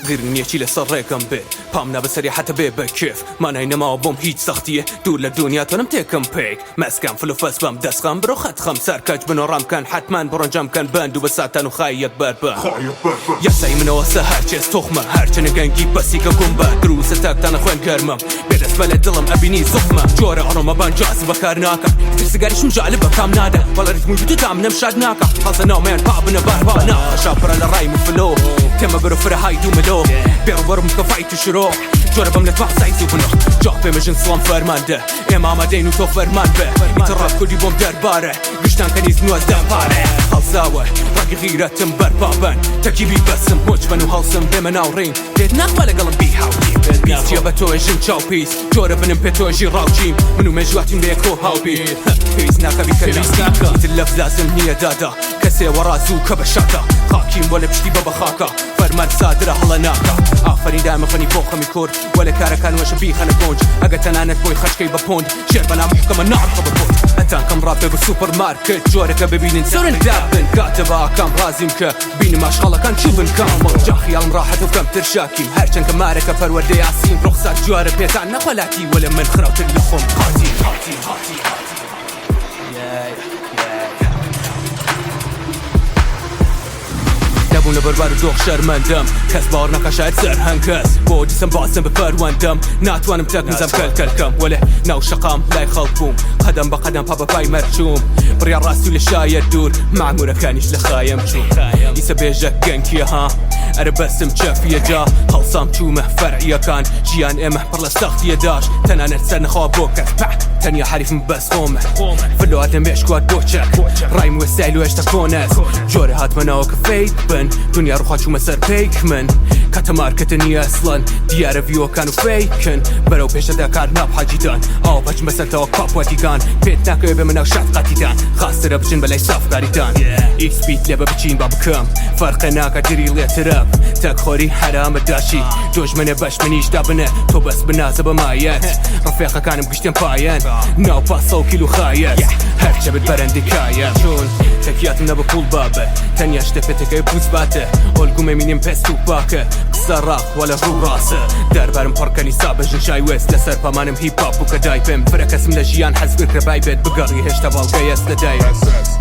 غير یەکی لەسەر ڕێگەم بێ پام نابە سەری حتە بێ بە کێف مانای نەماوە بۆم هیچ سەختیە دوور لە دنیا تۆنم تێکم پێک مەسکەم فلوفەس بەم دەستخەم بڕۆ خەتخەم سەرکەج بنۆڕامکەن حتمان بڕۆنجەمکەن بند و بە ساتان و خای یەک بەربە یاسای منەوە سەهەر چێز تۆخمە هەرچەنە گەنگی بەسیکە گومبە دروسە تاکتانە خوێن گەرمم بێدەست بە لە دڵم ئەبینی زوخمە جۆرە ئەڕۆمەبان جاز بەکار ناکە ترسگاریشم جالب بەکام نادە وەڵە ریتموی تو تام نەمشاد ناکە هەڵسە ناومەیان پا بنە باربانە خەشاپڕە لە ڕای مفلۆ تێمە بەرە فرە های دوو ملۆ پێڕبەرم کەفای تو شرۆ جۆرە بەم لە توان سایز و بنۆ جاق پێمەژن سڵام فەرماندە ئێمە ئامادەین و تۆ فەرمان بە ئیتر ڕاف کوردی بۆم دەربارە گشتان کەنیز نوەزدە پارە هەڵساوە ڕەگی غیرەتم بەرپابەن تەکیبی بەسم هۆچبەن و هەڵسم بێمە ناوڕین دێت ناخوا لەگەڵم بی هاوتیم بیستیە بە تۆژن چاوپیس جۆرە بنم پێ تۆژی ڕاوچیم من و مێژواتیم بە یەکۆ هاوبی پێویست ناکەبی کەلیتر لەف لازم نییە دادا کەسێ وەڕازوو کە بە شاکە خاکیم بۆ لە پشتی بە بەخاکە فەرمان سادرە هەڵە ناکە ئافرین دامەخەنی بۆ خەمی کورد وە لە کارەکان وەشە بیخەنە گۆنج ئەگە تەنانەت بۆی خەچکەی بە پۆند شێر بەنام حکەمە ناڕخە بە پۆند ئەتان کەم ڕابێ بە سوپەرمارکت جۆرەکە ببینن سەرن دابن کاتە بە ئاکام ڕازیم کە بینم ماشخەڵەکان چی بنکەم جا خیاڵم ڕاحەت و کەمتر شاکیم هەرچەند کە مارەکە پەروەردە یاسین ڕوخسات جوارە پێتان نەخۆلاتی وەلە من خراوتر لە خۆم قاتی دەبوونە بەربار و دۆخ شەرمەندەم کەس باوەڕ نەکە شاید سەرهەنگ کەس بۆ دیسم باسم بپەروەندەم ناتوانم تەکنزەم کەلکەلکەم وەلێ ناو شەقام لای خەڵک بووم قەدەم بە قەدەم پا بە پای مەرچووم بڕیا ڕاستی و لە شایەت دوور مامورەکانیش لە خایم چوو ئیسە بێژە گەنگیە ها ئەرە بەسم چەفیە جا هەڵسام چوومە فەرعیەکان ژیان ئێمە پڕ لە سەختیە داش تەنانەت سەر نەخوا بۆ کەس تەنیا حریفم بەس خۆمە فلۆ ئادەم بێشکوات بۆ چەک ڕایم وەسایل و هێشتا کۆنەس جۆرە هاتمەنەوە کە فەیک بن دنیا ڕوخوا چوومە سەر پێیک من کاتە مارکەتە نییە ئەسڵەن دیارە ڤیۆکان و فەیکن بەرەو پێشەدا کار ناب حاجیدان ئاو بەچ بەسەرتەوە کاپواتیکان پێت ناکەوێ بێ منەو شات قاتیدان خاسترە بچن بەلای سافکاریدان ئیکس بیت لێ بە بچین با بکەم فەرقە ناکە دری لێترە تەکخۆری حرامە داشی دۆژمنە بەش منیش دابنە تۆ بەس بنازە بە مایەت ڕفێقەکانم گشتم پایەن ناو پاسە و کیل و خایەت هەرچە بت بەرەندێکایە چۆن تەکیاتم نەبە پوڵ بابە تەنیا شتە پێتەکەی پووس باتە ئۆلگومە مینیم پێست و باکە قسە ڕاق وەلە ڕوو ڕاستە دەربارم پڕکەنی سابەژن شای وێست لەسەر پەمانم هیپاپ و کە دای پێم فرە کەسم لە ژیان حەزگر کە بای بێت بگەڕی هێشتا باڵگەی ئەس لەدای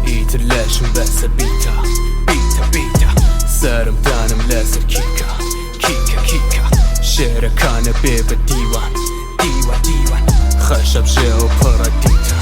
ئیتر لەشم بەسە بیتە سرم دانم لەسەر کیکە شێرەکانە بێ بە دیوان خەشە بژێ و پڕە دیتە